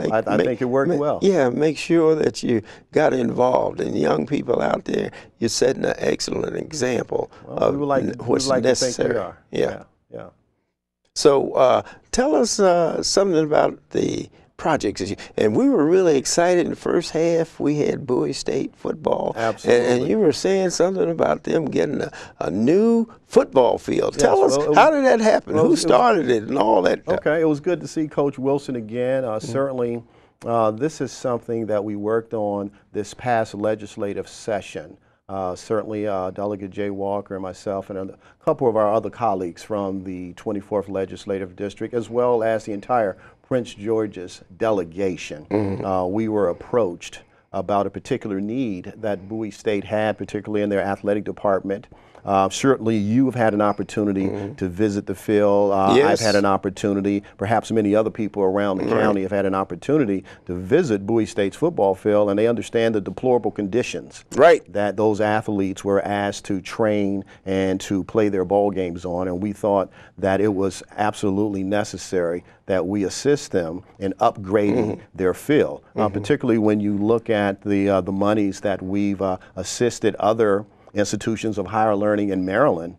I think it worked well. Yeah, make sure that you got involved, and young people out there, you're setting an excellent example of what's necessary. To think we are. Yeah. Yeah. So tell us something about the projects. And we were really excited in the first half. We had Bowie State football. Absolutely. And you were saying something about them getting a new football field. Tell us, how did that happen? Who started it and all that? Okay, it was good to see Coach Wilson again. Certainly, this is something that we worked on this past legislative session. Certainly, Delegate Jay Walker and myself and a couple of our other colleagues from the 24th Legislative District, as well as the entire Prince George's delegation. We were approached about a particular need that Bowie State had, particularly in their athletic department. Certainly, you've had an opportunity to visit the field. I've had an opportunity, perhaps many other people around the county have had an opportunity to visit Bowie State's football field, and they understand the deplorable conditions that those athletes were asked to train and to play their ball games on. And we thought that it was absolutely necessary that we assist them in upgrading their field, particularly when you look at the monies that we've assisted other institutions of higher learning in Maryland,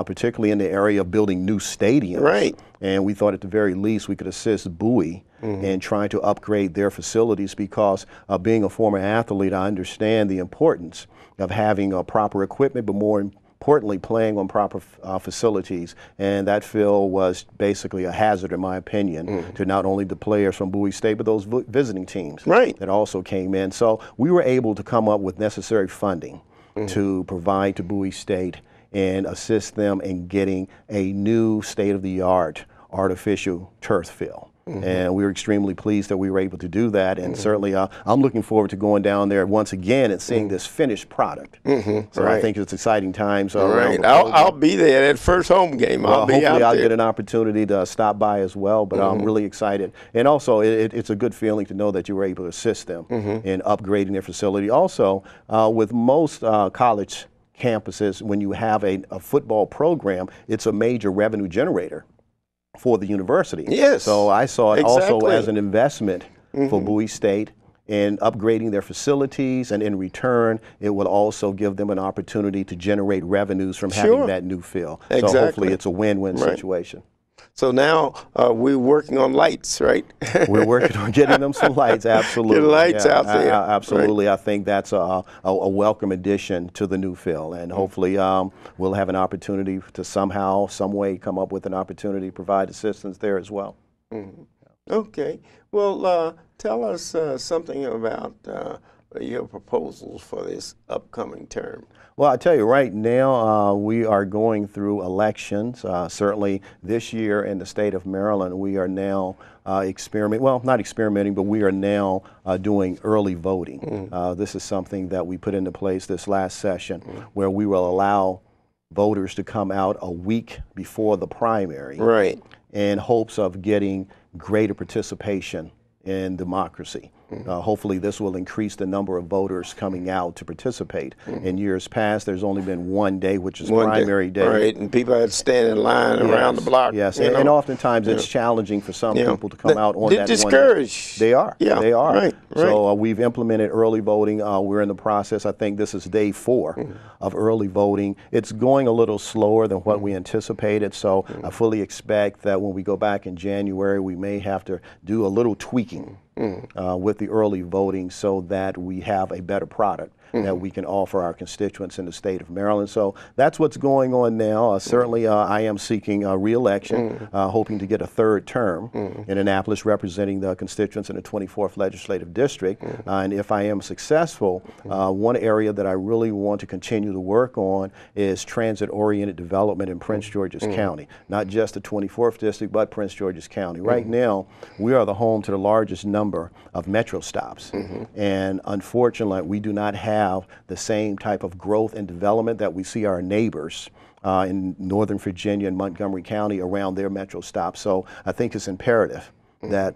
particularly in the area of building new stadiums. And we thought at the very least we could assist Bowie in trying to upgrade their facilities, because being a former athlete, I understand the importance of having proper equipment, but more importantly, playing on proper facilities. And that field was basically a hazard, in my opinion, to not only the players from Bowie State, but those visiting teams that also came in. So we were able to come up with necessary funding to provide to Bowie State and assist them in getting a new state-of-the-art artificial turf field. And we were extremely pleased that we were able to do that. And certainly I'm looking forward to going down there once again and seeing this finished product. So I think it's exciting times. I'll be there at first home game. Hopefully I'll get an opportunity to stop by as well, but I'm really excited. And also it's a good feeling to know that you were able to assist them in upgrading their facility. Also, with most college campuses, when you have a football program, it's a major revenue generator for the university. So I saw it also as an investment for Bowie State in upgrading their facilities, and in return, it will also give them an opportunity to generate revenues from having that new field. So hopefully it's a win-win situation. So now we're working on lights, right? We're working on getting them some lights, absolutely. Get lights out there. Absolutely. I think that's a welcome addition to the new field. And hopefully we'll have an opportunity to somehow, some way come up with an opportunity to provide assistance there as well. Okay. Well, tell us something about your proposals for this upcoming term. Well, I tell you, right now we are going through elections. Certainly this year in the state of Maryland, we are now not experimenting, but we are now doing early voting. This is something that we put into place this last session, where we will allow voters to come out a week before the primary in hopes of getting greater participation in democracy. Hopefully this will increase the number of voters coming out to participate. In years past, there's only been one day, which is primary day. And people had to stand in line around the block. And oftentimes it's challenging for some people to come out on that discouraged. They are. They are. So we've implemented early voting. We're in the process. I think this is day 4 of early voting. It's going a little slower than what we anticipated. So I fully expect that when we go back in January, we may have to do a little tweaking with the early voting so that we have a better product that we can offer our constituents in the state of Maryland. So that's what's going on now. Certainly I am seeking re-election, hoping to get a 3rd term in Annapolis, representing the constituents in the 24th Legislative District. And if I am successful, one area that I really want to continue to work on is transit-oriented development in Prince George's County. Not just the 24th District, but Prince George's County. Right now, we are the home to the largest number of metro stops. And unfortunately, we do not have the same type of growth and development that we see our neighbors in Northern Virginia and Montgomery County around their metro stops. So I think it's imperative that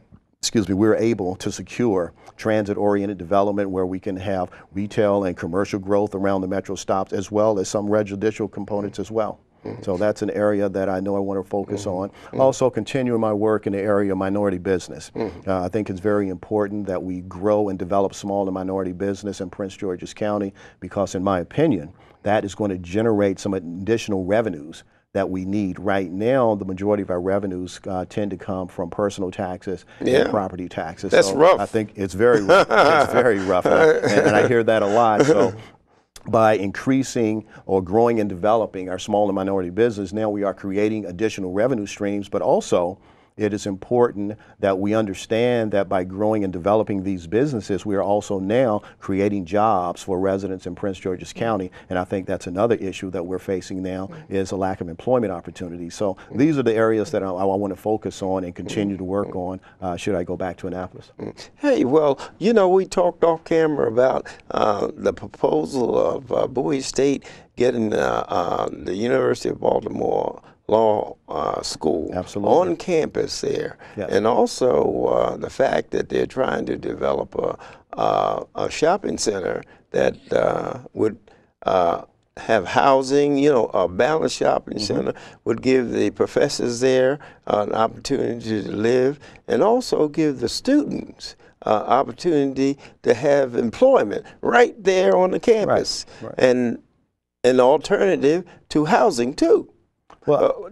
we're able to secure transit-oriented development where we can have retail and commercial growth around the metro stops, as well as some residential components as well. So that's an area that I know I want to focus on. Also continuing my work in the area of minority business. I think it's very important that we grow and develop small and minority business in Prince George's County, because in my opinion, that is going to generate some additional revenues that we need. Right now, the majority of our revenues tend to come from personal taxes and property taxes. That's rough. I think it's very rough. It's very rough, and I hear that a lot. So by increasing or growing and developing our small and minority business, now we are creating additional revenue streams, but also it is important that we understand that by growing and developing these businesses, we are also now creating jobs for residents in Prince George's County. And I think that's another issue that we're facing now, is a lack of employment opportunities. So these are the areas that I want to focus on and continue to work on should I go back to Annapolis. Hey, well, you know, we talked off camera about the proposal of Bowie State getting the University of Baltimore Law School on campus there, and also the fact that they're trying to develop a shopping center that would have housing, you know, a balanced shopping center would give the professors there an opportunity to live, and also give the students opportunity to have employment right there on the campus, and an alternative to housing too. Well,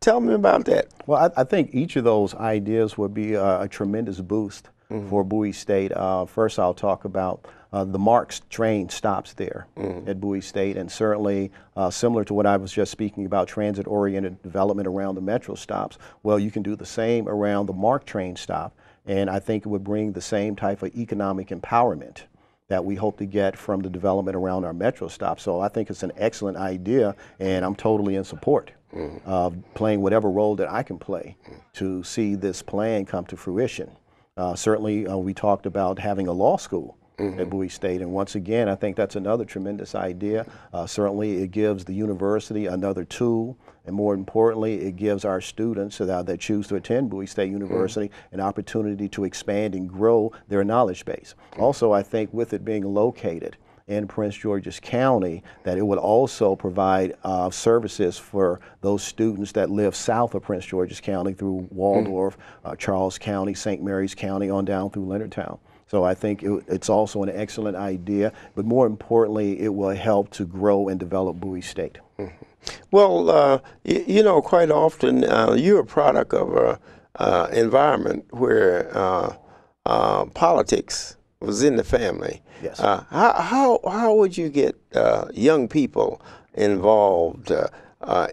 tell me about that. Well, I think each of those ideas would be a tremendous boost for Bowie State. First, I'll talk about the MARCS train stops there at Bowie State, and certainly similar to what I was just speaking about, transit-oriented development around the metro stops. Well, you can do the same around the MARC train stop, and I think it would bring the same type of economic empowerment that we hope to get from the development around our metro stop. So I think it's an excellent idea, and I'm totally in support of playing whatever role that I can play to see this plan come to fruition. Certainly, we talked about having a law school at Bowie State, and once again, I think that's another tremendous idea. Certainly, it gives the university another tool, and more importantly, it gives our students that choose to attend Bowie State University an opportunity to expand and grow their knowledge base. Also, I think with it being located in Prince George's County, that it would also provide services for those students that live south of Prince George's County through Waldorf, Charles County, St. Mary's County, on down through Leonardtown. So I think it's also an excellent idea, but more importantly, it will help to grow and develop Bowie State. Well, you know, quite often you're a product of an environment where politics was in the family. Yes. How would you get young people involved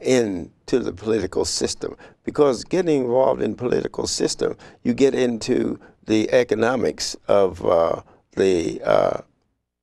into the political system? Because getting involved in political system, you get into the economics of the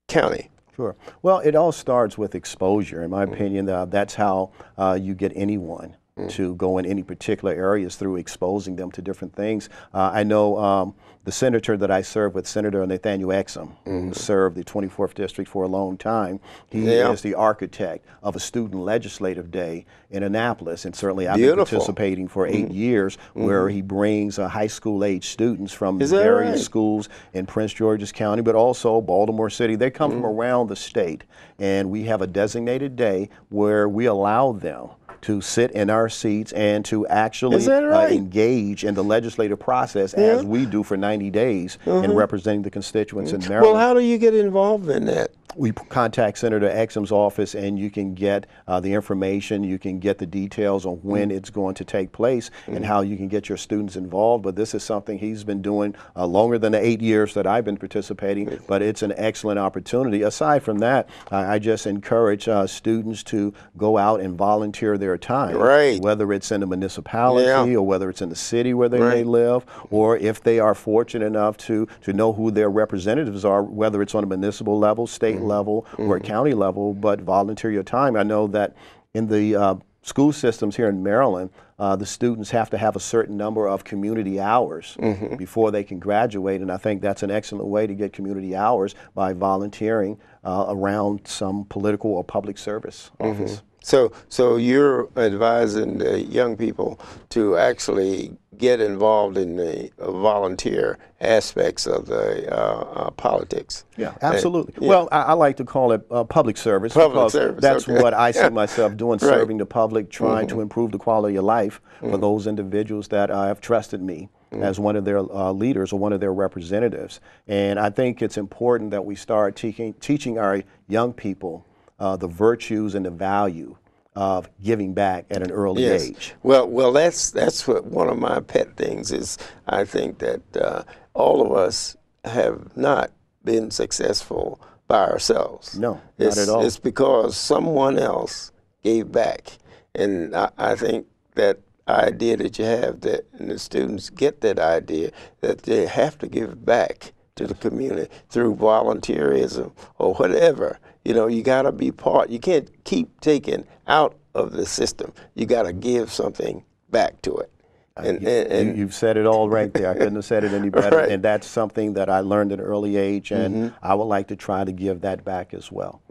county. Sure. Well, it all starts with exposure. In my opinion, that's how you get anyone to go in any particular areas, through exposing them to different things. I know the senator that I served with, Senator Nathaniel Exum, who served the 24th District for a long time. He is the architect of a student legislative day in Annapolis, and certainly I've been participating for 8 years, where he brings high school age students from various schools in Prince George's County, but also Baltimore City. They come from around the state, and we have a designated day where we allow them to sit in our seats and to actually engage in the legislative process as we do for 90 days in representing the constituents in Maryland. Well, how do you get involved in that? We contact Senator Exum's office, and you can get the information, you can get the details on when it's going to take place and how you can get your students involved. But this is something he's been doing longer than the 8 years that I've been participating, but it's an excellent opportunity. Aside from that, I just encourage students to go out and volunteer their time, whether it's in a municipality or whether it's in the city where they may live, or if they are fortunate enough to know who their representatives are, whether it's on a municipal level, state level, or a county level, but volunteer your time. I know that in the school systems here in Maryland, the students have to have a certain number of community hours before they can graduate, and I think that's an excellent way to get community hours, by volunteering around some political or public service office. So you're advising the young people to actually get involved in the volunteer aspects of the politics. Yeah, absolutely. Yeah. Well, I like to call it public service Public because service, that's okay. what I see myself doing, Right. serving the public, trying to improve the quality of life for those individuals that have trusted me as one of their leaders or one of their representatives. And I think it's important that we start teaching our young people the virtues and the value of giving back at an early age. Well, that's what one of my pet things is. I think that all of us have not been successful by ourselves. No, not at all. It's because someone else gave back, and I think that idea that you have, that and the students get that idea that they have to give back to the community through volunteerism or whatever. You know, you got to be part. You can't keep taking out of the system. You got to give something back to it. And You've said it all right there. I couldn't have said it any better. Right. And that's something that I learned at an early age, and I would like to try to give that back as well.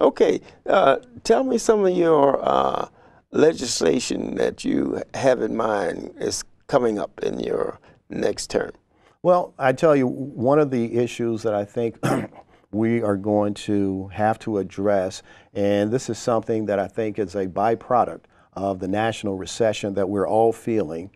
Okay, tell me some of your legislation that you have in mind is coming up in your next term. Well, I tell you, one of the issues that I think we are going to have to address, and this is something that I think is a byproduct of the national recession that we're all feeling.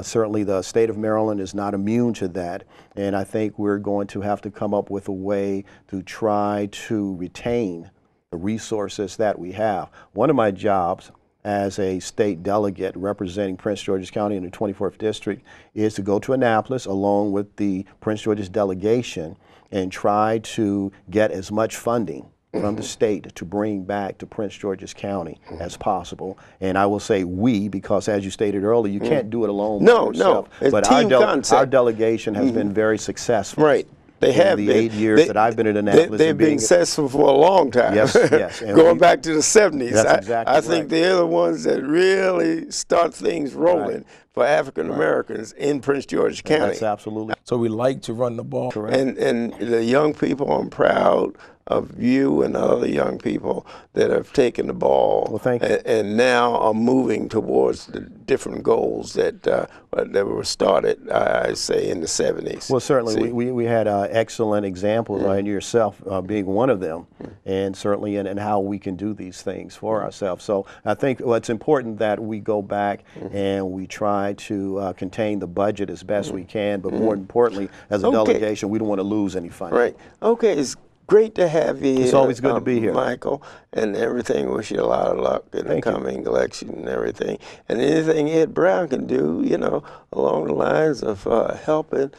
Certainly the state of Maryland is not immune to that, and I think we're going to have to come up with a way to try to retain the resources that we have. One of my jobs as a state delegate representing Prince George's County in the 24th District is to go to Annapolis along with the Prince George's delegation and try to get as much funding from the state to bring back to Prince George's County as possible. And I will say we, because as you stated earlier, you can't do it alone by yourself. It's but team concept. our delegation has been very successful. Right. They have the been. 8 years that I've been in Annapolis. They've been successful for a long time. Yes, yes. And Going back to the 70s. That's exactly I think right. they're the ones that really start things rolling for African Americans in Prince George's County. That's absolutely. So we like to run the ball. And the young people, I'm proud of you and other young people that have taken the ball. Well, thank you. And now are moving towards the different goals that were started, I say, in the 70s. Well, certainly, we had excellent examples, and yourself being one of them, and certainly in how we can do these things for ourselves. So I think it's important that we go back and we try to contain the budget as best we can, but more importantly, as a delegation, we don't want to lose any funding. Right. Okay, it's great to have you here. It's always good to be here, Michael, and everything. Wish you a lot of luck in the coming election and everything. And anything Ed Brown can do, you know, along the lines of helping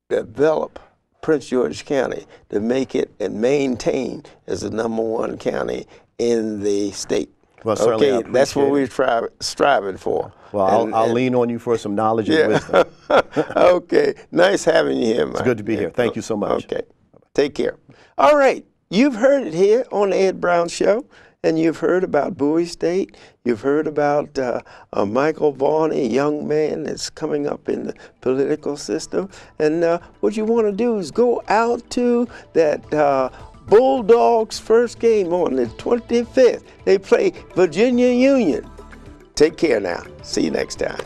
develop Prince George's County to make it and maintain as the #1 county in the state. Well, certainly, I that's what appreciate we're striving for. Well, I'll lean on you for some knowledge and wisdom. Okay, nice having you here, Mike. It's good to be here. Thank you so much. Okay, take care. All right, you've heard it here on the Ed Brown Show, and you've heard about Bowie State. You've heard about Michael Vaughn, a young man that's coming up in the political system. And what you want to do is go out to that Bulldogs first game on the 25th. They play Virginia Union. Take care now. See you next time.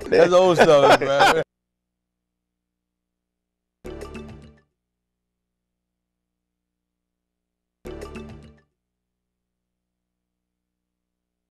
That's old stuff, man.